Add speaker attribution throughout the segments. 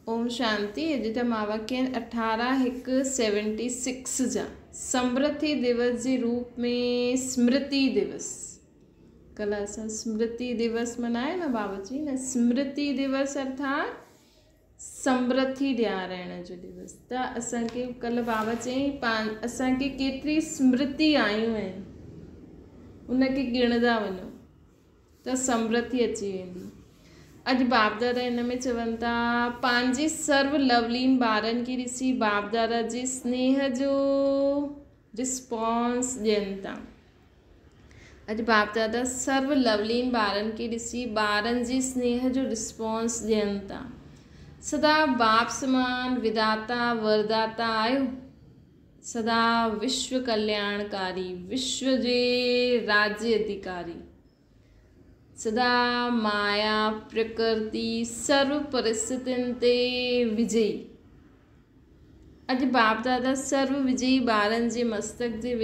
Speaker 1: ओम शांति। अॼु त मां वाक्य 18/1/76 जा समृद्धि दिवस जे रूप में स्मृति दिवस। कल असां स्मृति दिवस मनायो न बाबा जी न। स्मृति दिवस अर्थात समृद्धि ॾियाराइण जो दिवस। त असांखे कल बाबा चई असांखे केतिरी स्मृति आयूं आहिनि उनखे गिणंदा वञो त समृद्धि अची वेंदी। अॼु बाप दादा इन में चवनि था पंहिंजी सर्व लवलीन ॿारनि खे ॾिसी बाप दादा जे स्नेह जो रिस्पॉन्स ॾियनि था। अॼु बाप दादा सर्व लवलीन ॿारनि खे ॾिसी ॿारनि जे स्नेह जो रिस्पॉन्स ॾियनि था। सदा बाप समान विदाता वरदाता आहियो। सदा विश्व कल्याणकारी, विश्व जे राज्य अधिकारी, सदा माया प्रकृति सर्व परिस्थितियुनि ते विजयी। अॼु बाप दादा सर्व विजयी ॿारनि जे मस्तक जे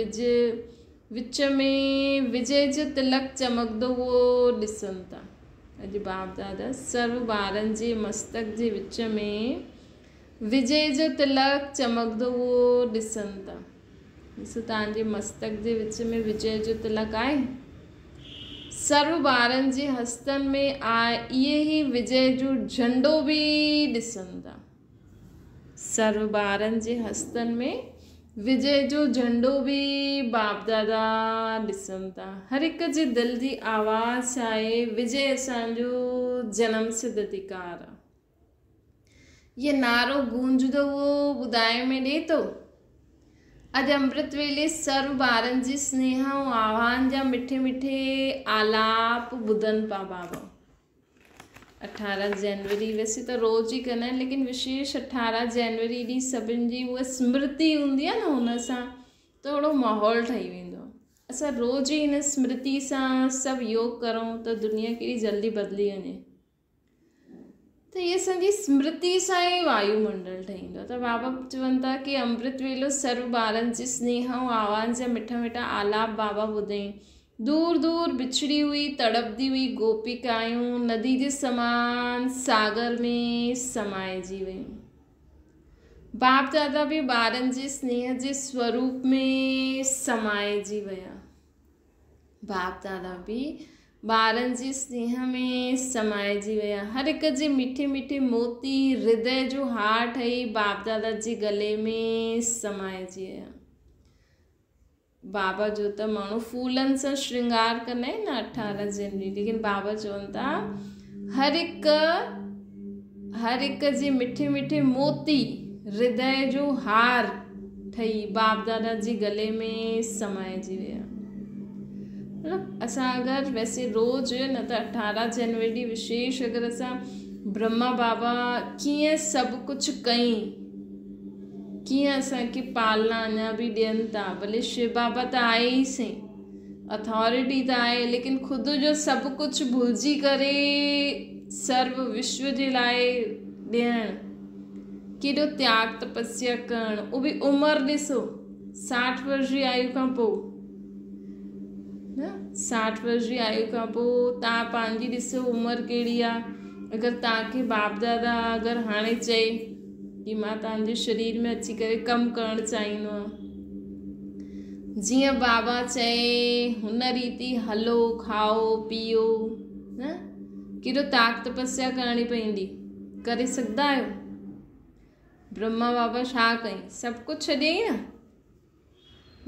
Speaker 1: विच में विजय जो तिलक चमकंदो हुओ ॾिसनि था। अॼु बाप दादा सर्व ॿारनि जे मस्तक जे विच में विजय जो तिलक चमकंदो हुओ ॾिसनि था। ॾिसो तव्हांजे मस्तक जे विच में विजय जो तिलक आहे। सर्व ॿारनि जे हस्तनि में इहे ई विजय जो झंडो बि ॾिसनि था। सर्व ॿारनि जे हस्तनि में विजय जो झंडो बि बाप दादा ॾिसनि था। हर हिक जे दिलि जी आवाज़ आहे विजय असांजो जनम सिद्ध अधिकार आहे। ये नारो गूंजदो हुओ ॿुधाए में ॾिए थो। अॼु अमृत वेले सर्व ॿारनि जी स्नेह ऐं आह्वान जा मिठे मिठे आलाप ॿुधनि पिया बाबा। 18 जनवरी वैसे तो रोज़ ही कंदा आहिनि, लेकिन विशेष 18 जनवरी ॾींहुं सभिनि जी उहा स्मृति हूंदी आहे न, हुन सां थोरो माहौल ठही वेंदो आहे। असां रोज़ ही हिन स्मृति सां सभु योग करूं त दुनिया केॾी जल्दी बदिली वञे। त ये असांजी स्मृति सां ई वायुमंडल ठहींदो आहे। त बाबा चवनि था कि अमृत वेलो सर्व ॿारनि जे स्नेह ऐं आवाज़ जा मिठा मिठा आलाप बाबा ॿुधईं। दूर दूर बिछड़ी हुई तड़पदी हुई गोपिकायूं नदी जे समान सागर में समाइजी वियूं। बाप दादा बि ॿारनि जे स्नेह जे स्वरूप में समाइजी विया। बाप दादा बि ॿारनि जे स्नेह में समाइजी विया। हर हिक जे मिठे मिठे मोती हृदय जो हार ठही बाप दादा जे गले में समाइजी विया। बाबा जो त माण्हू फूलनि सां श्रृंगार कंदा आहिनि न 18 जनवरी, लेकिन बाबा चवनि था हर हिक जे मिठे मिठे मोती हृदय जो हार ठही बाप दादा जे गले में समाइजी विया। मतलब असां अगरि वैसे रोज़ न त 18 जनवरी विशेष अगरि असां ब्रह्मा बाबा कीअं सभु कुझु कईं, कीअं असांखे पालना अञा बि ॾियनि था। भले शिव बाबा त आहे ई सही, अथॉरिटी त आहे, लेकिन ख़ुदि जो सभु कुझु भुलिजी करे सर्व विश्व जे लाइ ॾियणु, केॾो त्याग तपस्या करणु, उहो बि उमिरि ॾिसो 60 वर्ष जी आयु खां पोइ। 60 वर्ष जी आयु खां पोइ तव्हां पंहिंजी ॾिसो उमिरि कहिड़ी आहे। अगरि तव्हांखे बाप दादा अगरि हाणे चए कि मां तव्हांजे शरीर में अची करे कमु करणु चाहींदो आहियां, जीअं बाबा चए हुन रीति हलो खाओ पीओ न, केॾो त्याग तपस्या करणी पवंदी, करे सघंदा आहियो? ब्रह्मा बाबा छा कयईं? सभु कुझु छॾियईं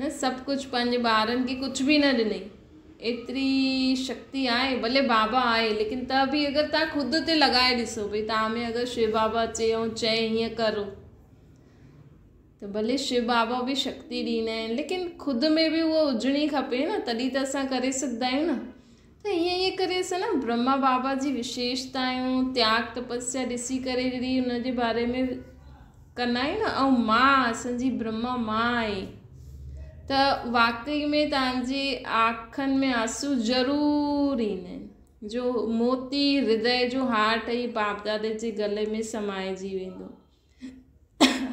Speaker 1: न, सभु कुझु पंहिंजे ॿारनि खे कुझु बि न ॾिनई। एतिरी शक्ति आहे, भले बाबा आहे, लेकिन त बि अगरि तव्हां ख़ुदि ते लॻाए ॾिसो भई तव्हां में अगरि शिव बाबा अचे ऐं चए हीअं करो, त भले शिव बाबा बि शक्ति ॾींदा आहिनि, लेकिन ख़ुदि में बि उहो हुजणी खपे न, तॾहिं त असां करे सघंदा आहियूं न। त ईअं करे असां न ब्रह्मा बाबा जी विशेषताऊं त्याग तपस्या ॾिसी करे जॾहिं हुनजे बारे में कंदा आहियूं न, ऐं मां असांजी ब्रह्मा मां आहे, त वाकई में तव्हांजे आँखनि में आंसू ज़रूर ईंदा आहिनि। जो मोती हृदय जो हार ठही बाप दादे जे गले में समाइजी वेंदो।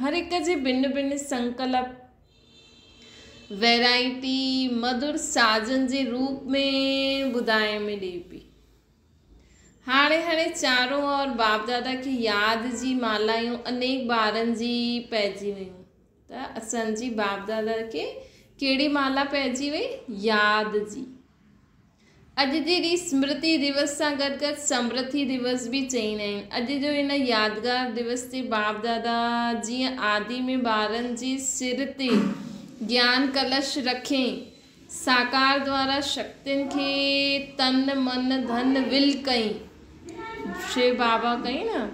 Speaker 1: हर हिक जे भिन्न भिन्न संकल्प वैरायटी मधुर साजन जे रूप में ॿुधाए में ॾिए पई। हाणे चारों ओर बाप दादा की यादि जी मालायूं अनेक ॿारनि जी पइजी वियूं। त असांजी बाप दादा के कहिड़ी माला पइजी वई? यादि जी। अॼु जे ॾींहुं स्मृति दिवस सां गॾु गॾु समृद्धि दिवस बि चईंदा आहिनि। अॼु जो इन यादगार दिवस ते बाप दादा जीअं आदि में ॿारनि जी सिर ते ज्ञान कलश रखे साकार द्वारा शक्तियुनि खे तन मन धन विल कई। शिव बाबा कई न,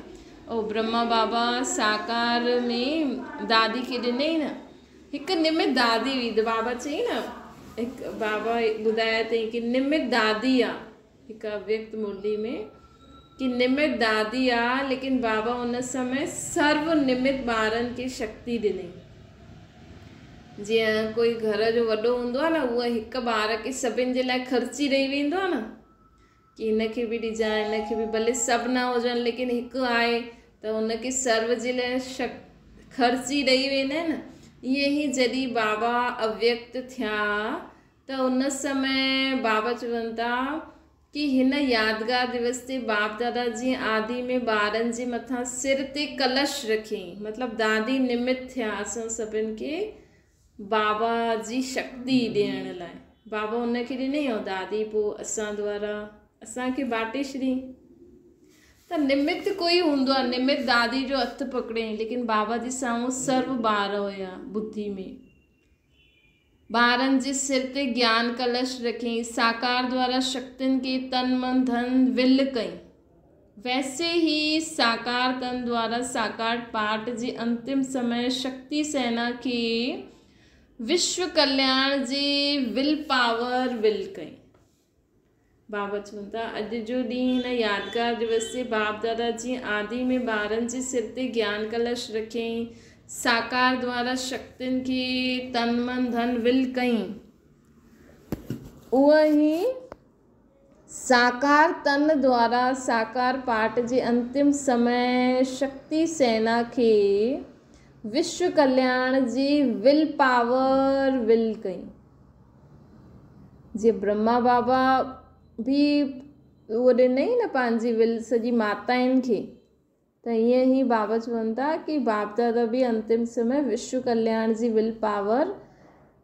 Speaker 1: ओ ब्रह्मा बाबा साकार में दादी खे ॾिनई न, हिकु निमित दादी हुई। त बाबा चई न, हिकु बाबा ॿुधाया अथई कि निमित दादी आहे, हिकु अव्यक्त मुरली में कि निमित दादी आहे, लेकिन बाबा उन समय सर्व निमित ॿारनि खे शक्ति ॾिनई। जीअं कोई घर जो वॾो हूंदो आहे न, उहा हिकु ॿार खे सभिनि जे लाइ ख़र्ची ॾेई वेंदो आहे न, कि हिनखे बि ॾिजां, हिनखे बि, भले सभु न हुजनि लेकिन हिकु आहे त हुनखे सर्व जे लाइ ख़र्ची ॾेई वेंदा आहिनि। ईअं ई जॾहिं बाबा अव्यक्त थिया त उन समय बाबा चवनि था कि हिन यादगार दिवस ते बाप दादा जीअं आदि में ॿारनि जे मथां सिर ते कलश रखियईं, मतिलबु दादी निमित थिया असां सभिनि खे बाबा जी शक्ति ॾियण लाइ। बाबा उनखे ॾिनई ऐं दादी पोइ असां द्वारा असांखे बाटे छॾी। त निमित कोई हूंदो आहे, निमित दादी जो हथु पकड़ियईं, लेकिन बाबा जे साम्हूं सर्व ॿार हुया बुद्धि में। ॿारनि जे सिर ते ज्ञान कलश रखियईं, साकार द्वारा शक्तियुनि खे तन मन धन विल कई। वैसे ही साकार तन द्वारा साकार पाठ जे अंतिम समय शक्ति सेना के विश्व कल्याण जे विल पावर विल कई। बाबा चवनि था अॼु जो ॾींहुं हिन यादगार दिवस ते बाप दादा जीअं आदि में ॿारनि जे सिर ते ज्ञान कलश रखियईं, साकार द्वारा शक्तियुनि खे तन मन धन विल कई, उहा ही साकार तन द्वारा साकार पाठ जे अंतिम समय शक्ति सेना खे विश्व कल्याण जी विल पावर विल कई। जीअं ब्रह्मा बाबा भी उहो ॾिनई न पंहिंजी विल सॼी माताउनि खे, त ईअं ई बाबा चवनि था कि बाप दादा बि अंतिम समय विश्व कल्याण जी विल पावर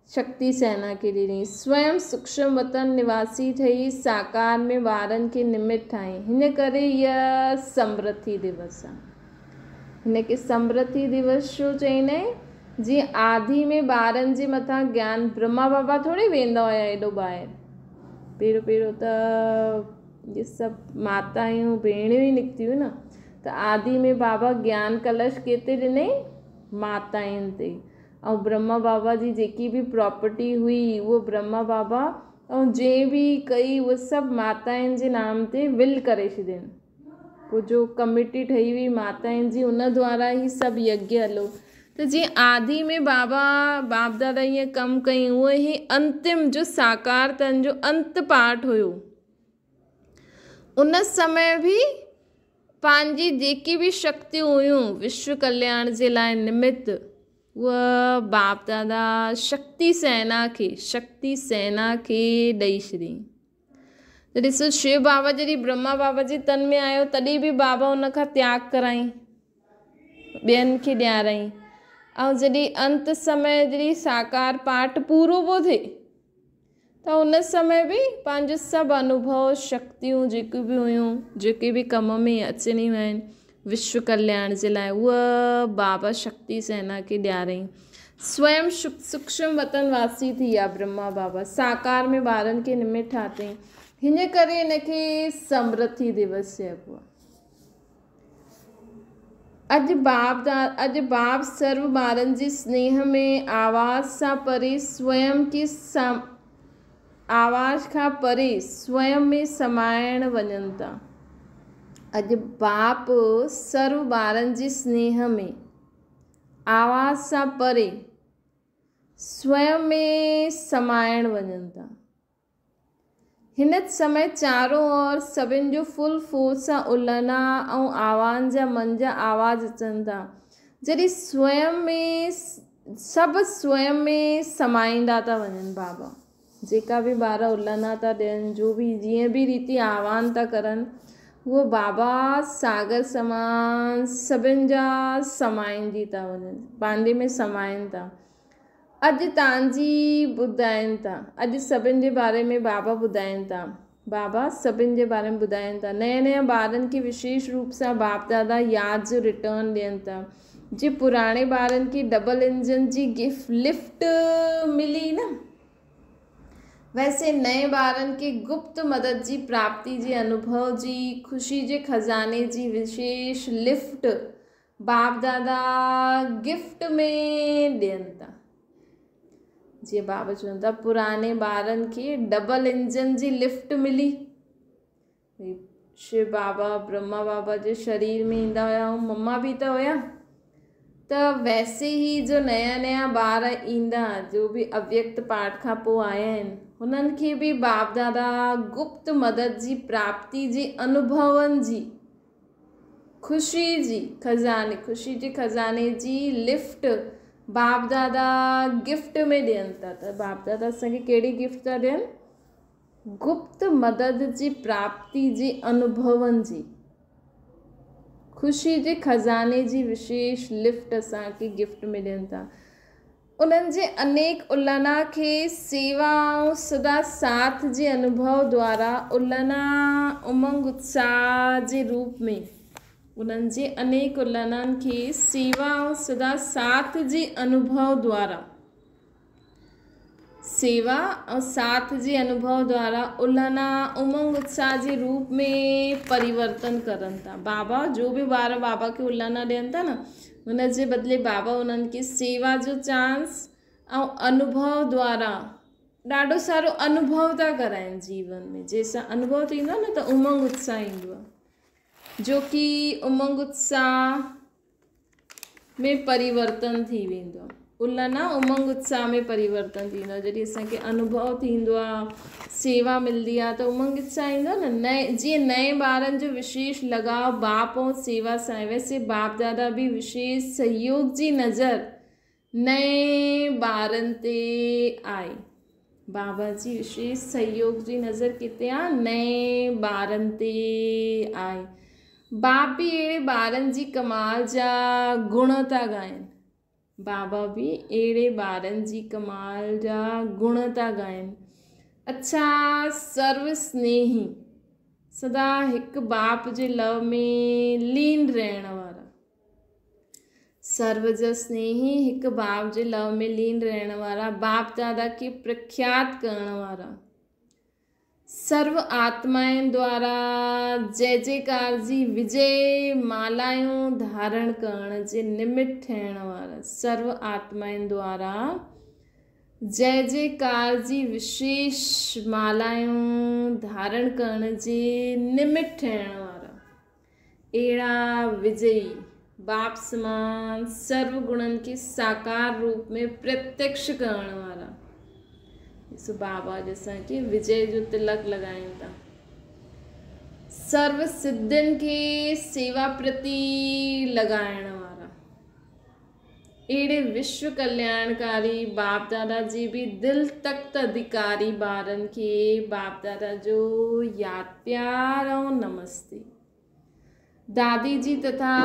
Speaker 1: शक्ति सेना खे ॾिनी। स्वयं सूक्ष्म वतन निवासी ठही साकार में ॿारनि खे निमित ठाही। हिन करे इहा समृद्धि दिवस आहे। हिनखे समृद्धि दिवस छो चईंदा आहिनि? जीअं आदि में ॿारनि जे मथां ज्ञान, ब्रह्मा बाबा थोरी वेंदा हुया एॾो ॿाहिरि, पहिरियों त इहे सभु मातायूं भेणियूं ई निकितियूं न। त आदि में बाबा ज्ञान कलश केते ॾिनई? माताउनि ते। ऐं ब्रह्मा बाबा जी जेकी बि प्रॉपर्टी हुई उहो ब्रह्मा बाबा ऐं जंहिं बि कई उहे सभु माताउनि जे नाम ते विल करे छॾियनि। पोइ जो कमिटी ठही हुई माताउनि जी, उन द्वारा ई सभु यज्ञ हलो। त जीअं आदि में बाबा बाप दादा ईअं कमु कयूं, उहे ई अंतिम जो साकार तन जो अंत पाठ हुयो, उन समय बि पंहिंजी जेकी बि शक्तियूं हुयूं विश्व कल्याण जे लाइ निमित, उहा बाप दादा शक्ति सेना खे ॾेई छॾी। त ॾिसो शिव बाबा जॾहिं ब्रह्मा बाबा जे तन में आयो तॾहिं बि बाबा उन खां त्याग कराई, ॿियनि खे ॾियाराई। ऐं जॾहिं अंत समय जॾहिं साकार पाठ पूरो पियो थिए त उन समय बि पंहिंजो सभु अनुभव शक्तियूं जेके बि हुयूं, जेके बि कम में अचणियूं आहिनि विश्व कल्याण जे लाइ, उहा बाबा शक्ति सेना खे ॾियाराई। स्वयं सूक्ष्म वतन वासी थी विया ब्रह्मा बाबा, साकार में ॿारनि खे निमित ठातई। हिन करे हिनखे समृद्धि दिवस चइबो आहे। अॼु बाप सर्व ॿारनि जे स्नेह में आवाज़ सां परे स्वयं खे आवाज़ खां परे स्वयं में समाइण वञनि था। अॼु बाप सर्व ॿारनि जे स्नेह में आवाज़ सां परे स्वयं में समाइण वञनि था। हिन समय चारों ओर सभिनि जो फुल फोर्स सां उलना ऐं आवाज़ जा मन जा आवाज़ अचनि था। जॾहिं सभु स्वयं में समाईंदा था वञनि बाबा, जेका बि ॿार उलना था ॾियनि, जो बि जीअं बि रीति आह्वान था करनि, वो बाबा सागर समान सभिनि जा समाइजी था वञनि, पंहिंजे में समाइनि था। अॼु तव्हांजी ॿुधाइनि था, अॼु सभिनि जे बारे में बाबा ॿुधाइनि था, बाबा सभिनि जे बारे में ॿुधाइनि था। नया नया ॿारनि खे विशेष रूप सां बाप दादा यादि जो रिटर्न ॾियनि था। जे पुराणे ॿारनि खे डबल इंजन जी लिफ्ट मिली न, वैसे नए ॿारनि खे गुप्त मदद जी प्राप्ति जे अनुभव जी ख़ुशी जे खज़ाने जी विशेष लिफ्ट बाप दादा गिफ्ट में ॾियनि था। जीअं बाबा चवनि था पुराने ॿारनि खे डबल इंजन जी लिफ्ट मिली, शिव बाबा ब्रह्मा बाबा जे शरीर में ईंदा हुया ऐं मम्मा बि त हुया। त वैसे ही जो नया नया ॿार ईंदा, जो बि अव्यक्त पाठ खां पोइ आया आहिनि, हुननि खे बि बाप दादा गुप्त मदद जी प्राप्ति जे अनुभवनि जी ख़ुशी जे खज़ाने जी लिफ्ट बाप दादा गिफ्ट में ॾियनि था। त बाप दादा असांखे कहिड़ी गिफ्ट था ॾियनि? गुप्त मदद जी प्राप्ति जे अनुभवनि जी ख़ुशी जे खज़ाने जी विशेष लिफ्ट असांखे गिफ्ट में ॾियनि था। उन्हनि जे अनेक उल्लना खे सेवा ऐं सदा साथ जे अनुभव द्वारा उल्लना उमंग उत्साह जे रूप में, उन्हनि जे अनेक उल्लननि खे सेवा ऐं सदा साथ जे अनुभव द्वारा, सेवा और साथ जे अनुभव द्वारा उल्लना उमंग उत्साह जे रूप में परिवर्तन करनि था। बाबा जो भी ॿार बाबा खे उल्लना ॾियनि था न, हुन जे बदिले बाबा उन्हनि खे सेवा जो चांस ऐं अनुभव द्वारा ॾाढो सारो अनुभव था कराइनि जीवन में। जंहिंसां अनुभव थींदो आहे न त उमंग उत्साह ईंदो आहे, जो कि उमंग उत्साह में परिवर्तन थी वेंदो आहे। उल्लना उमंग उत्साह में परिवर्तन थींदो आहे। जॾहिं असांखे अनुभव थींदो आहे, सेवा मिलंदी आहे, त उमंग उत्साह ईंदो आहे न। जीअं नए ॿारनि जो विशेष लगाव बाप ऐं सेवा सां आहे, वैसे बाप दादा भी विशेष सहयोग जी नज़र नए ॿारनि ते आहे। बाबा जी विशेष सहयोग जी नज़र किथे आहे? नए ॿारनि ते आहे। बाप भी अहिड़े ॿारनि जी कमाल जा गुण था ॻाइनि, बाबा भी अहिड़े ॿारनि जी कमाल जा गुण था ॻाइनि। अच्छा, सर्व स्नेही, सदा हिकु बाप जे लव में लीन रहण वारा, सर्व जा स्नेही हिकु बाप जे लव में लीन रहण वारा, बाप दादा खे प्रख्यात करण वारा, सर्व आत्माउनि द्वारा जय जयकार जी विजय मालायूं धारण करण जे निमित्त ठहण वारा, सर्व आत्माउनि द्वारा जय जयकार जी विशेष मालायूं धारण करण जे निमित्त ठहण वारा, अहिड़ा विजयी बाप समान सर्व गुणनि खे साकार रूप में प्रत्यक्ष करण वारा। सो बाबा असांखे विजय जो तिलक लॻाइनि था। सर्व सिद्धियुनि खे सेवा प्रति लॻाइण वारा, अहिड़े विश्व कल्याणकारी बाप दादा जी भी दिल तख्त अधिकारी ॿारनि खे बाप दादा जो यादि प्यार ऐं नमस्ते। दादी जी तथा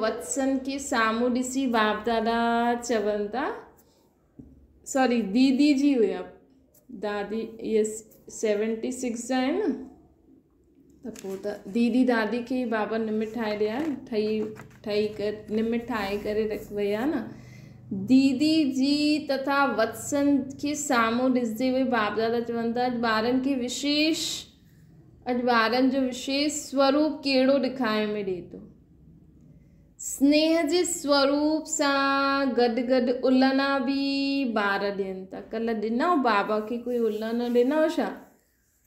Speaker 1: वत्सन के साम्हूं ॾिसी बाप दादा चवनि था, सॉरी दीदी जी हुया, दादी ये 76 जा आहिनि न, त पोइ त दीदी दादी खे बाबा निमित ठाहे ॾिया, ठही करे निमित ठाहे करे रख विया न। दीदी जी तथा वत्सन के साम्हूं ॾिसंदे हुए बाप दादा चवनि था, ॿारनि खे विशेष, अॼु ॿारनि जो विशेष स्वरूप कहिड़ो ॾेखारे में ॾिए थो। स्नेह जे स्वरूप सां गॾु गॾु उल्लना भी ॿार ॾियनि था। कल्ह ॾिनो बाबा खे कोई उल्लना ॾिनो छा?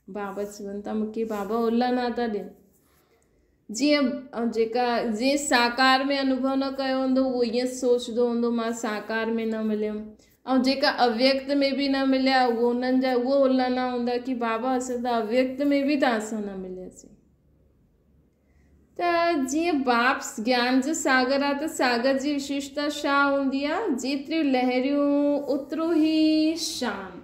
Speaker 1: बाबा चवनि था मूंखे बाबा उल्लना था ॾियनि। जीअं जेका जीअं साकार में अनुभव न कयो हूंदो उहो ईअं सोचंदो हूंदो मां साकार में न मिलियमि, ऐं जेका अव्यक्त में भी न मिलिया उहो उन्हनि जा उहो उल्लना हूंदा कि बाबा असां त अव्यक्त में भी तव्हां सां न मिलियासीं। त जीअं बाप ज्ञान जो सागर आहे त सागर जी विशेषता छा हूंदी आहे? जेतिरियूं लहरियूं ओतिरो ई शांत।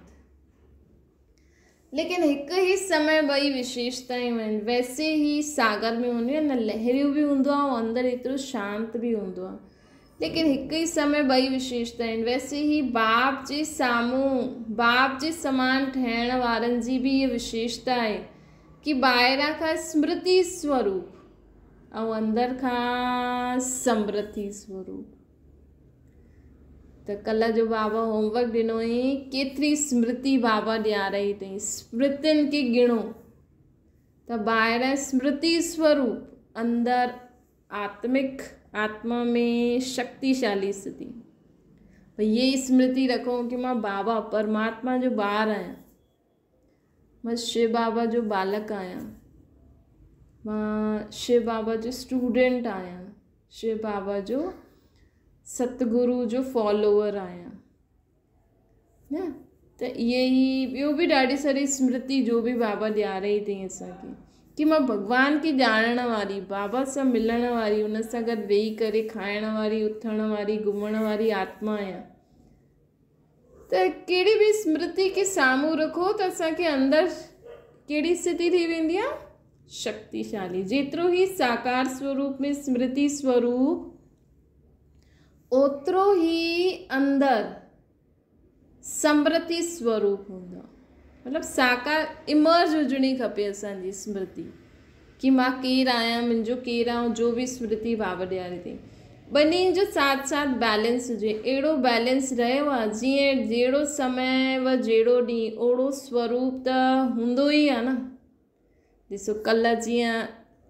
Speaker 1: लेकिन एक ही समय ॿई विशेषताएं आहिनि। वैसे ही सागर में हूंदियूं आहिनि न, लहरियूं बि हूंदो आहे ऐं अंदरि एतिरो शांति बि हूंदो आहे, लेकिन एक ही समय ॿई विशेषताएं आहिनि। वैसे ही बाप जे साम्हूं बाप जे समान ठहण वारनि जी बि इहा विशेषता आहे कि ॿाहिरां खां स्मृति स्वरूप ऐं अंदरि खां समृद्धि स्वरूप। त कल्ह जो बाबा होमवर्क ॾिनो हुई, केतिरी स्मृति बाबा ॾियाराई अथई, स्मृतियुनि खे गिणो। त ॿाहिरां स्मृति स्वरूप, अंदरि आत्मिक, आत्मा में शक्तिशाली स्थिति। ये स्मृति रखो कि मां बाबा परमात्मा जो ॿार आहियां, मां शिव बाबा जो बालक आहियां, मां शिव बाबा जो स्टूडेंट आहियां, शिव बाबा जो सतगुरु जो फॉलोवर आहियां न। त इहे ई ॿियो बि ॾाढी सारी स्मृति जो बि बाबा ॾियाराई अथई असांखे कि मां भॻवान खे ॼाणण वारी, बाबा सां मिलण वारी, उन सां गॾु वेही करे खाइण वारी, उथण वारी, घुमण वारी आत्मा आहियां। त कहिड़ी बि स्मृति खे साम्हूं रखो त असांखे अंदरि कहिड़ी स्थिति थी वेंदी आहे, शक्तिशाली। जेतिरो ई साकार स्वरूप में स्मृति स्वरूप, ओतिरो ई अंदरि समृद्धि स्वरूप हूंदो आहे। मतिलबु साकार इमर्ज हुजणी खपे असांजी स्मृति कि मां केरु आहियां, मुंहिंजो केरु आहे, जो बि स्मृति बाबा ॾियारे थी। ॿिन्ही जो साथ साथ बैलेंस हुजे, अहिड़ो बैलेंस रहियो आहे जीअं जहिड़ो समय व जहिड़ो ॾींहुं ओड़ो स्वरूप त हूंदो ई आहे न। ॾिसो कल्ह जीअं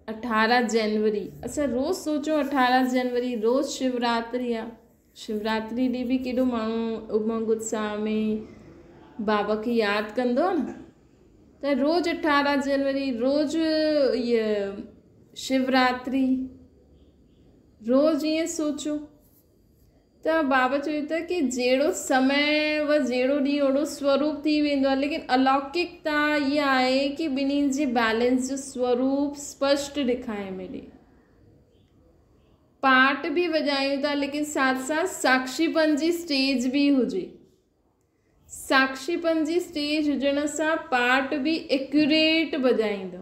Speaker 1: 18 जनवरी, असां रोज़ सोचो 18 जनवरी रोज़ शिवरात्रि आहे। शिवरात्रि ॾींहुं बि केॾो माण्हू उमंग उत्साह में बाबा खे यादि कंदो आहे न। त रोज़ 18 जनवरी, रोज़ इहा शिवरात्रि, रोज़ ईअं सोचो। त बाबा चयो था कि जहिड़ो समय व जहिड़ो ॾींहुं ओड़ो स्वरूप थी वेंदो आहे, लेकिन अलौकिकता इहा आहे कि ॿिन्हिनि जे बैलेंस जो स्वरूप स्पष्ट ॾेखारे मिले। पाठ बि वॼायूं था, लेकिन साथ साथ साक्षीपन जी स्टेज बि हुजे। साक्षीपन जी स्टेज हुजण सां पाठ बि एक्यूरेट वॼाईंदो।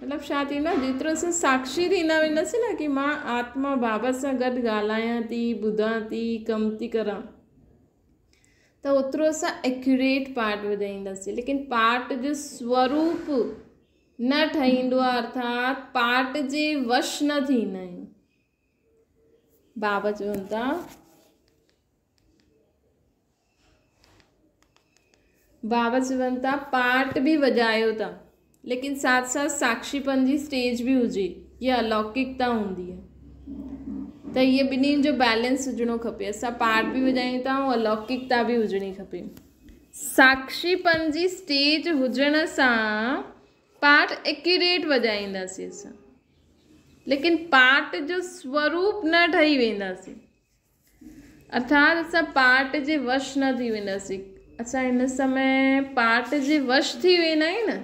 Speaker 1: मतिलबु छा थींदो आहे, जेतिरो असां साक्षी थींदा वेंदासीं न कि मां आत्मा बाबा सां गॾु ॻाल्हायां थी, ॿुधां थी, कमु थी करां, त ओतिरो असां एक्यूरेट पाठ वॼाईंदासीं। लेकिन पाठ जो स्वरूप न ठहींदो आहे, अर्थात पाठ जे वश न थींदा आहियूं। बाबा चवनि था पाठ बि वॼायो था, लेकिन साथ साथ साक्षीपन जी स्टेज बि हुजे, इहा अलौकिकता हूंदी आहे। त इहे ॿिन्हिनि जो बैलेंस हुजणो खपे। असां पाठ बि वॼायूं था ऐं अलौकिकता बि हुजणी खपे। साक्षीपन जी स्टेज हुजण सां पाठ एक्यूरेट वॼाईंदासीं असां, लेकिन पाठ जो स्वरूप न ठही वेंदासीं, अर्थात असां पाठ जे वश न थी वेंदासीं। असां हिन समय पाठ जे वश थी वेंदा आहियूं न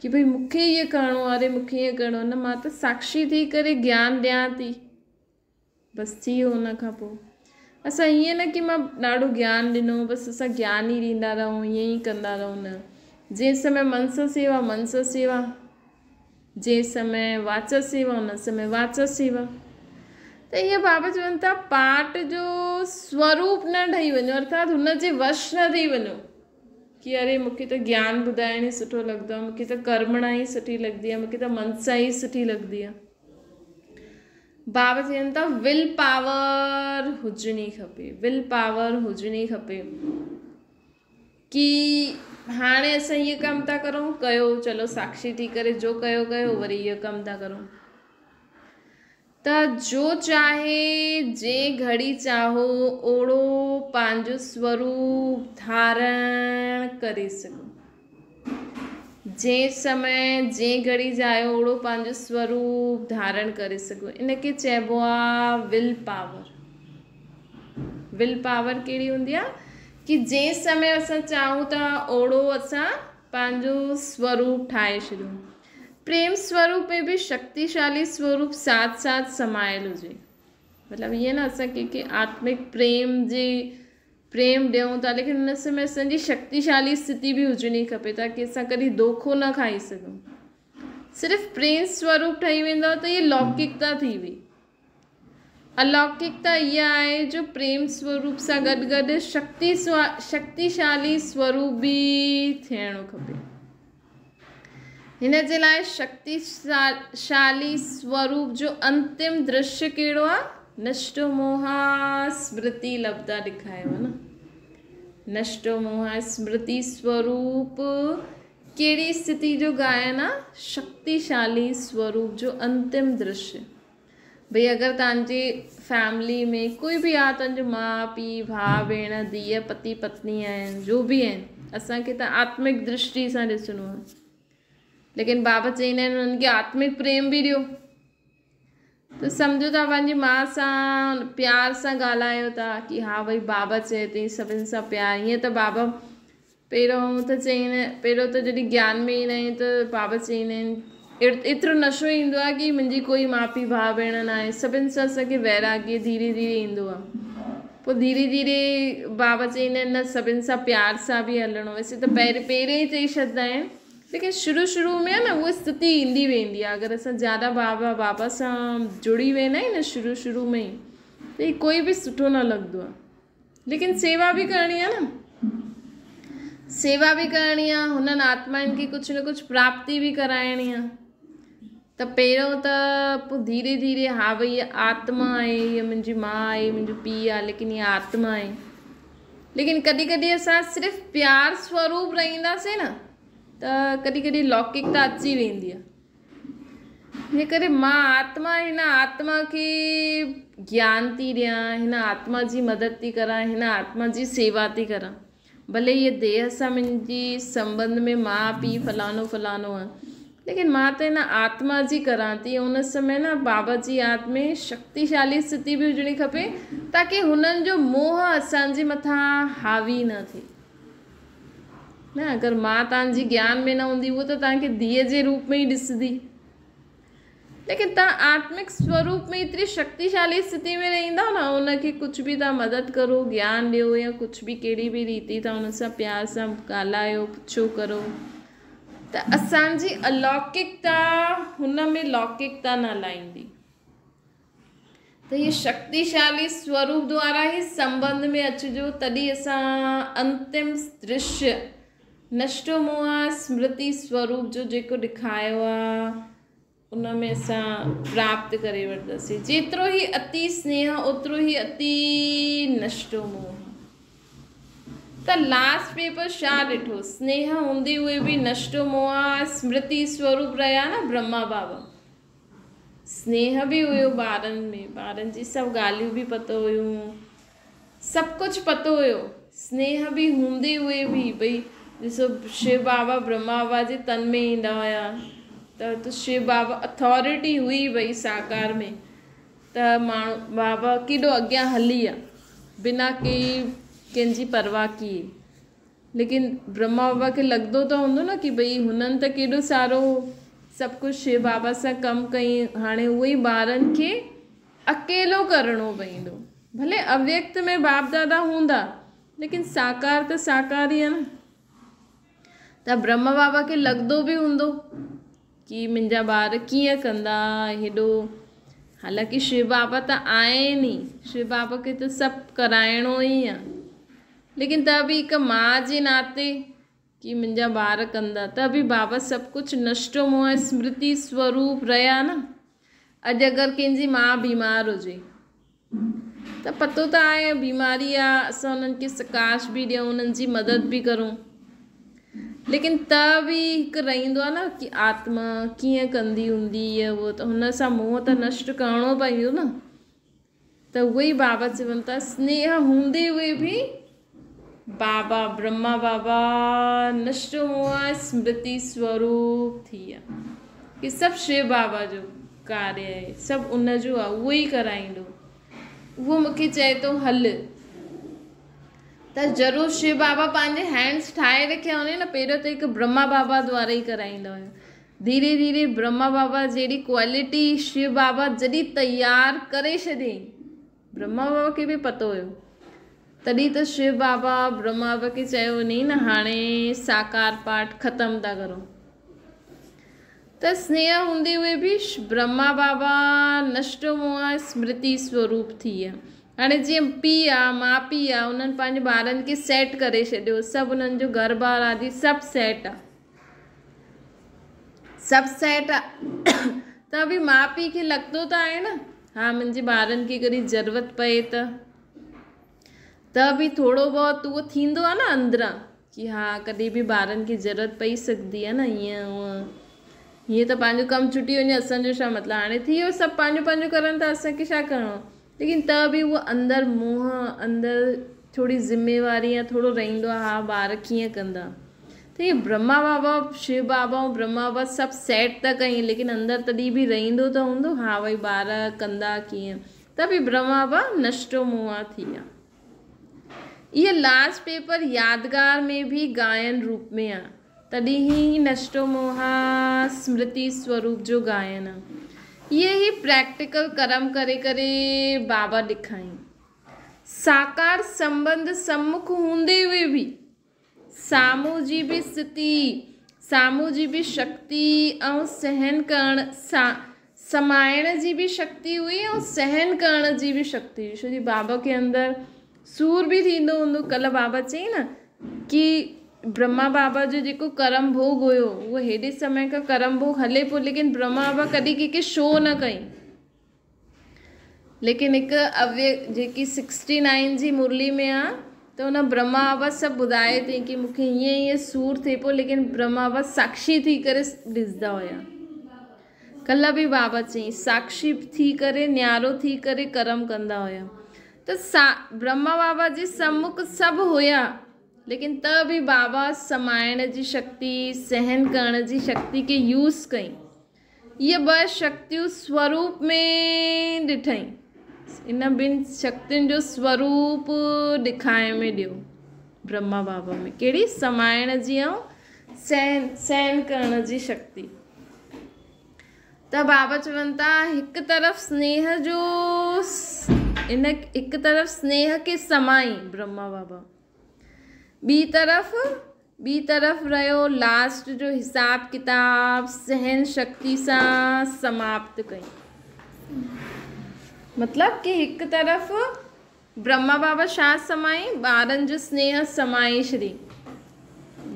Speaker 1: कि भई मूंखे इहो करिणो आहे, अरे मूंखे इहो करिणो न, मां त साक्षी थी करे ज्ञान ॾियां थी, बसि थी वियो। हुन खां पोइ असां ईअं न कि मां ॾाढो ज्ञान ॾिनो, बसि असां ज्ञान ई ॾींदा रहूं, ईअं ई कंदा रहूं। न, जंहिं समय मनस सेवा मनस सेवा, जंहिं समय वाच सेवा उन समय वाच सेवा। त इहे बाबा चवनि था पाठ जो स्वरूप न ठही वञो, अर्थात हुन जे वश न थी वञो कि अरे मूंखे त ज्ञान ॿुधाइण ई सुठो लॻंदो आहे, मूंखे त कर्मणा ई सुठी लॻंदी आहे, मूंखे त मनसा ई सुठी लॻंदी आहे। बाबा चवनि था विल पावर हुजणी खपे, विल पावर हुजणी खपे कि हाणे असां इहे कमु था करूं, कयो, चलो साक्षी थी करे जो कयो कयो, वरी इहो कमु था करूं। त जो चाहे जे घड़ी चाहो ओड़ो पंहिंजो स्वरूप धारण करे सघो। जे समय जे घड़ी चाहियो ओड़ो पंहिंजो स्वरूप धारण करे सघो, इनखे चइबो आहे विल पावर। विल पावर कहिड़ी हूंदी आहे कि जे समय असां चाहियूं था ओड़ो असां पंहिंजो स्वरूप ठाहे छॾियूं। प्रेम स्वरूप में भी शक्तिशाली स्वरूप साथ साथ समायल हुजे। मतिलबु ईअं न असां कंहिंखे आत्मिक प्रेम जे प्रेम ॾियूं था, लेकिन हुन समय असांजी शक्तिशाली स्थिति बि हुजणी खपे ताकी असां कॾहिं धोखो न खाई सघूं। सिर्फ़ु प्रेम स्वरूप ठही वेंदो त इहा लौकिकता थी वई। अलौकिकता इहा आहे जो प्रेम स्वरूप सां गॾु गॾु शक्तिशाली स्वरूप बि थियणो खपे। हिन जे लाइ शक्तिशाली स्वरूप जो अंतिम दृश्य कहिड़ो आहे? नष्टो मोहा स्मृति लब्धा ॾेखारियो आहे न। नष्टो मोहा स्मृति स्वरूप कहिड़ी स्थिति जो गायन आहे? शक्तिशाली स्वरूप जो अंतिम दृश्य। भई अगर तव्हांजी फैमिली में कोई बि आहे, तव्हांजो माउ पीउ भाउ भेण धीअ पति पत्नी आहिनि, जो बि आहिनि, असांखे त आत्मिक दृष्टि सां ॾिसणो आहे। लेकिन बाबा चईंदा आहिनि उन्हनि खे आत्मिक प्रेम बि ॾियो। त सम्झो था पंहिंजी माउ सां प्यार सां ॻाल्हायो था कि हा भई बाबा चए थई सभिनि सां प्यार। हीअं त बाबा पहिरियों त जॾहिं ज्ञान में ईंदा आहियूं त बाबा चईंदा आहिनि एतिरो नशो ईंदो आहे कि मुंहिंजी कोई माउ पीउ भाउ भेण न आहे, सभिनि सां असांखे वैराग्य धीरे धीरे ईंदो आहे। पोइ धीरे धीरे बाबा चईंदा आहिनि न सभिनि सां प्यार सां बि हलणो। वैसे त पहिरें ई चई छॾींदा आहिनि, लेकिन शुरू में आहे न उहा स्थिति ईंदी वेंदी आहे। अगरि असां ज़्यादा बाबा सां जुड़ी वेंदा आहियूं न शुरू में ई, त ही कोई बि सुठो न लॻंदो आहे। लेकिन सेवा बि करणी आहे न, सेवा बि करणी आहे, हुननि आत्माउनि खे कुझु न कुझु प्राप्ति बि कराइणी आहे। त पहिरियों त पोइ धीरे धीरे हा भई हीअ आत्मा आहे, हीअ मुंहिंजी माउ आहे, मुंहिंजो पीउ आहे, लेकिन हीअ आत्मा आहे। लेकिन कॾहिं कॾहिं असां सिर्फ़ु प्यार स्वरूप रहंदासीं न त कॾहिं कॾहिं लौकिकता अची वेंदी आहे। हिन करे मां आत्मा, हिन आत्मा खे ज्ञान थी ॾियां, हिन आत्मा जी मदद थी करां, हिन आत्मा जी सेवा थी करां। भले हीअ देह सां मुंहिंजी संबंध में माउ पीउ फलानो आहे, लेकिन मां त हिन आत्मा जी करां थी। उन समय न बाबा जी यादि में शक्तिशाली स्थिति बि हुजणी खपे ताकी हुननि जो मोह असांजे मथां हावी न थिए न। अगरि मां तव्हांजी ज्ञान में न हूंदी, उहो त तव्हांखे धीअ जे रूप में ई ॾिसंदी, लेकिन तव्हां आत्मिक स्वरूप में एतिरी शक्तिशाली स्थिति में रहंदा न, उनखे कुझु बि तव्हां मदद करो, ज्ञान ॾियो या कुझु बि कहिड़ी बि रीति तव्हां हुन सां प्यार सां ॻाल्हायो, पुछो करो, त असांजी अलौकिकता हुन में लौकिकता न लाहींदी। त इहे शक्तिशाली स्वरूप द्वारा ई संबंध में अचिजो, तॾहिं असां अंतिम दृश्य नष्टो मोह स्मृति स्वरूप जो जेको ॾेखारियो आहे उन में असां प्राप्त करे वठंदासीं। जेतिरो ई अति स्नेह ओतिरो ई अति नष्टो मोह। त लास्ट पेपर छा ॾिठो? स्नेह हूंदे हुए बि नष्टो मोह स्मृति स्वरूप रहिया न ब्रह्मा बाबा। स्नेह बि हुयो ॿारनि में, ॿारनि जी सभु ॻाल्हियूं बि पतो हुयूं, सभु कुझु पतो हुयो। स्नेह बि हूंदे हुए बि भई ॾिसो शिव बाबा ब्रह्मा बाबा जे तन में ईंदा हुया, त शिव बाबा अथॉरिटी हुई भई साकार में, त माण्हू बाबा केॾो अॻियां हली विया बिना कंहिंजी परवाह किए। लेकिन ब्रह्मा बाबा खे लॻंदो त हूंदो न कि भई हुननि त केॾो सारो सभु कुझु शिव बाबा सां कमु कई, हाणे उहे ई ॿारनि खे अकेलो करिणो पवंदो। भले अव्यक्त में बाप दादा हूंदा, लेकिन साकार त साकार ई आहे न। त ब्रह्मा बाबा खे लॻंदो बि हूंदो कि मुंहिंजा ॿार कीअं कंदा हेॾो। हालांकि शिव बाबा त आहिनि ई, शिव बाबा खे त सभु कराइणो ई आहे, लेकिन त बि हिकु माउ जे नाते कि मुंहिंजा ॿार कंदा, त बि बाबा सभु कुझु नष्टो मोह स्मृति स्वरूप रहिया न। अॼु अगरि कंहिंजी माउ बीमार हुजे त पतो त आहे बीमारी आहे, असां उन्हनि खे सकाश बि ॾियूं, उन्हनि जी मदद बि करूं, लेकिन त बि हिकु रहंदो आहे न कि आत्मा कीअं कंदी हूंदी या उहो, त हुन सां मोह त नष्ट करिणो पवंदो न। त उहे ई बाबा चवनि था स्नेह हूंदे हुए बि बाबा ब्रह्मा बाबा नष्टो मोह स्मृति स्वरूप थी विया कि सभु शिव बाबा जो कार्य आहे, सभु उन जो आहे, उहो ई कराईंदो। उहो मूंखे चए थो हल, त ज़रूरु शिव बाबा पंहिंजे हैंड्स ठाहे रखिया हुन न। पहिरियों त हिकु ब्रह्मा बाबा द्वारा ई कराईंदा हुया, धीरे धीरे ब्रह्मा बाबा जहिड़ी क्वालिटी शिव बाबा जॾहिं तयारु करे छॾियईं, ब्रह्मा बाबा खे बि पतो हुयो तॾहिं त शिव बाबा ब्रह्मा बाबा खे चयो वञे न हाणे साकार पाठ ख़तमु था करो। त स्नेह हूंदे हुए बि ब्रह्मा बाबा नष्टो मोह स्मृति स्वरूप थी विया। हाणे जीअं पीउ आहे माउ पीउ आहे उन्हनि पंहिंजे ॿारनि खे सेट करे छॾियो, सभु उन्हनि जो घर बार आदि सभु सेट आहे, सभु सेट आहे त बि माउ पीउ खे लॻंदो त आहे न हा मुंहिंजे ॿारनि खे कॾहिं ज़रूरत पए त बि थोरो बहुत उहो थींदो आहे न अंदरां कि हा कॾहिं बि ॿारनि खे ज़रूरत पई सघंदी आहे न, हीअं त पंहिंजो कमु छुटी वञे असांजो छा मतिलबु, हाणे थी वियो सभु पंहिंजो पंहिंजो करनि त असांखे छा करिणो, लेकिन त बि उहो अंदरि मोह अंदरि थोरी ज़िम्मेवारी या थोरो रहंदो आहे हा ॿार कीअं कंदा। त इहे ब्रह्मा बाबा शिव बाबा ऐं ब्रह्मा बाबा सभु सेट था कयूं, लेकिन अंदरि तॾहिं बि रहंदो त हूंदो हा भई ॿार कंदा कीअं, त बि ब्रह्मा बाबा नष्टो मोह थी विया। इहे लास्ट पेपर यादगार में भी गायन रूप में आहे, तॾहिं ही नष्टो मोह स्मृति स्वरूप जो गायन आहे। ये ही प्रैक्टिकल कर्म करे करे बाबा ॾेखारियो। साकार संबंध सम्मुख हूंदे हुए भी साम्हूं जी भी स्थिति, साम्हूं जी भी शक्ति ऐं सहन करण समाइण जी भी शक्ति हुई ऐं सहन करण जी भी शक्ति हुई। छो जी बाबा के अंदरि सूर भी थींदो हूंदो। कल्ह बाबा चई न कि ब्रह्मा बाबा जो जेको कर्म भोग हुयो उहो हेॾे समय खां कर्म भोग हले पियो, लेकिन ब्रह्मा बाबा कॾहिं कंहिंखे शो न कई। लेकिन हिकु अव्य जेकी 69 जी मुरली में आहे त हुन ब्रह्मा बाबा सभु ॿुधाए थी कि मूंखे हीअं हीअं सूर थिए पियो, लेकिन ब्रह्मा बाबा साक्षी थी करे ॾिसंदा हुया। कल्ह बि बाबा चई साक्षी थी करे न्यारो थी करे कर्म कंदा हुया। त ब्रह्मा बाबा जे सम्मुख सभु हुया, लेकिन त बि बाबा समाइण जी शक्ति सहन करण जी शक्ति के यूज़ कई। ये ॿ शक्तियूं स्वरूप में ॾिठई, इन ॿिनि शक्तियुनि जो स्वरूप ॾेखारे में ॾियो ब्रह्मा बाबा में। कहिड़ी समाइण जी ऐं सहन करण जी शक्ति। त बाबा चवनि था हिकु तरफ़ स्नेह जो हिकु तरफ़ स्नेह के समाई ब्रह्मा बाबा, ॿी तरफ़ रहियो लास्ट जो हिसाब किताब सहन शक्ति सां समाप्त कई। मतलब कि हिकु तरफ़ ब्रह्मा बाबा छा समाई, ॿारनि जो स्नेह समाई श्री,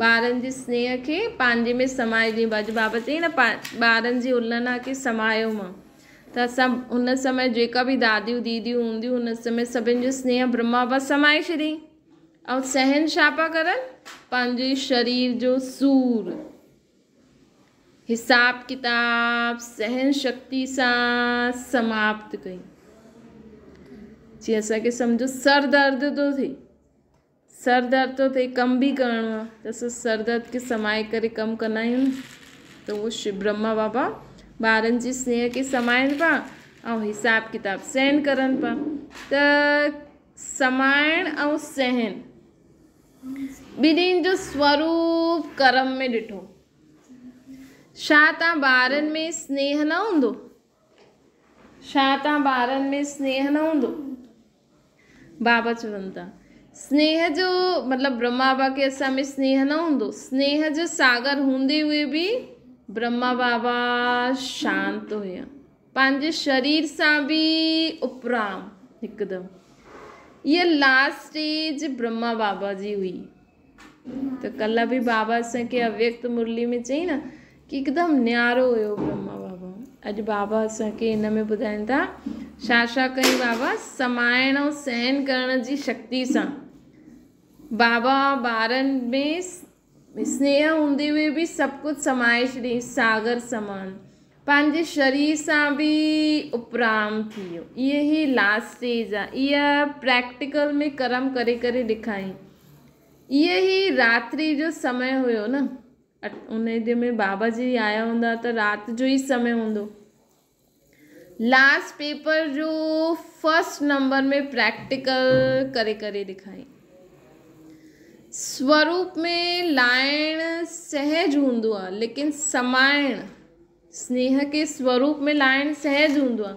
Speaker 1: ॿारनि जे स्नेह खे पंहिंजे में समाए ॾी। बाबा चई न ॿारनि जी उलना खे समायो मां। त असां हुन समय जेका बि दादियूं दीदियूं हूंदियूं हुन समय सभिनि जो स्नेह ब्रह्मा बाबा समाए छॾी। ऐं सहन छा पिया करनि, पंहिंजे शरीर जो सूर हिसाब किताब सहन शक्ति सां समाप्त कई। जीअं असांखे सम्झो सर दर्द थो थिए, सर दर्द थो थिए, कमु बि करिणो आहे त असां सर दर्द खे समाए करे कमु कंदा आहियूं न। त उहो शिव ब्रह्मा बाबा ॿारनि जी स्नेह खे समाइनि पिया ऐं हिसाब किताब सहन करनि पिया। त समाइण ऐं सहन ॿिन्हिनि जो स्वरूप कर्म में ॾिठो। छा तव्हां ॿारनि में स्नेह न हूंदो, छा तव्हां ॿारनि में स्नेह न हूंदो। बाबा चवनि था स्नेह जो मतिलबु ब्रह्मा बाबा खे असां में स्नेह न हूंदो। स्नेह जो सागर हूंदे हुए बि ब्रह्मा बाबा शांत हुया, पंहिंजे शरीर सां बि उपराम हिकदमि। इहा लास्ट स्टेज ब्रह्मा बाबा जी हुई। त कल्ह बि बाबा असांखे अव्यक्त मुरली में चई न कि हिकदमि न्यारो हुयो ब्रह्मा बाबा। अॼु बाबा असांखे हिन में ॿुधाइनि था छा छा कई बाबा, समाइण ऐं सहन करण जी शक्ति सां बाबा ॿारनि में स्नेह हूंदे हुए बि सभु कुझु समाए छॾी, सागर समान पंहिंजे शरीर सां बि उपराम थी वियो। इहे ई लास्ट स्टेज आहे। इहा प्रैक्टिकल में कर्म करे करे ॾेखारी। इहे ई रात्रि जो समय हुयो न, उन में बाबा जी आया हूंदा त राति जो ई समय हूंदो। लास्ट पेपर जो फर्स्ट नंबर में प्रैक्टिकल करे करे ॾेखारी। स्वरूप में लाइण सहज हूंदो आहे, लेकिन समाइण स्नेह के स्वरूप में लाइण सहज हूंदो आहे,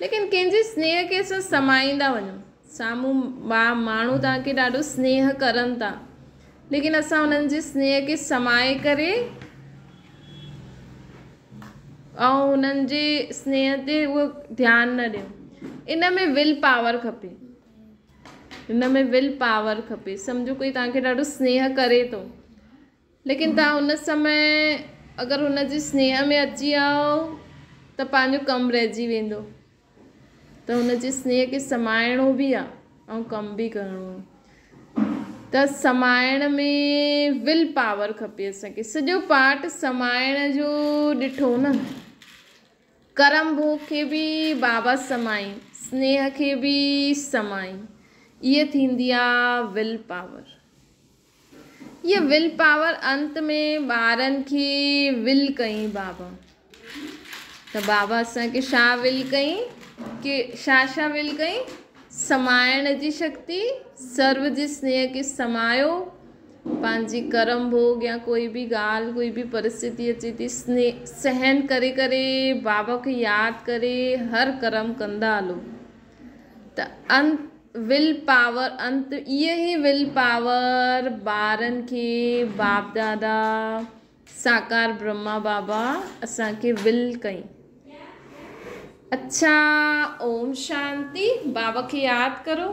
Speaker 1: लेकिन कंहिंजे स्नेह खे असां समाईंदा वञूं, साम्हूं माण्हू तव्हांखे ॾाढो स्नेह करनि था, लेकिन असां उन्हनि जे स्नेह खे समाए करे ऐं उन्हनि जे स्नेह ते उहो ध्यानु न ॾियूं। इन में विल पावर खपे, इन में विल पावर खपे। सम्झो कोई तव्हांखे ॾाढो स्नेह करे थो, लेकिन तव्हां उन समय अगरि हुन जे स्नेह में अची वियो त पंहिंजो कमु रहिजी वेंदो। त हुन जे स्नेह खे समाइणो बि आहे ऐं कमु बि करिणो आहे। त समाइण में विल पावर खपे असांखे। सॼो पाठ समाइण जो ॾिठो न, करम भोग खे बि बाबा समाई, स्नेह खे बि समाई। इहा थींदी आहे विल पावर। इहा विल पावर अंत में ॿारनि खे विल कई बाबा। त बाबा असांखे छा विल कई कि छा विल कई? समाइण जी शक्ति, सर्व जे स्नेह खे समायो। पंहिंजी करम भोग या कोई बि ॻाल्हि, कोई बि परिस्थिति अचे थी, स्नेह सहन करे करे बाबा खे यादि करे हर कर्म कंदा हलो। त अंत विल पावर, अंत इहा ई विल पावर ॿारनि खे बाप दादा साकार ब्रह्मा बाबा असांखे विल कई। अच्छा, ओम शांति। बाबा खे यादि करो।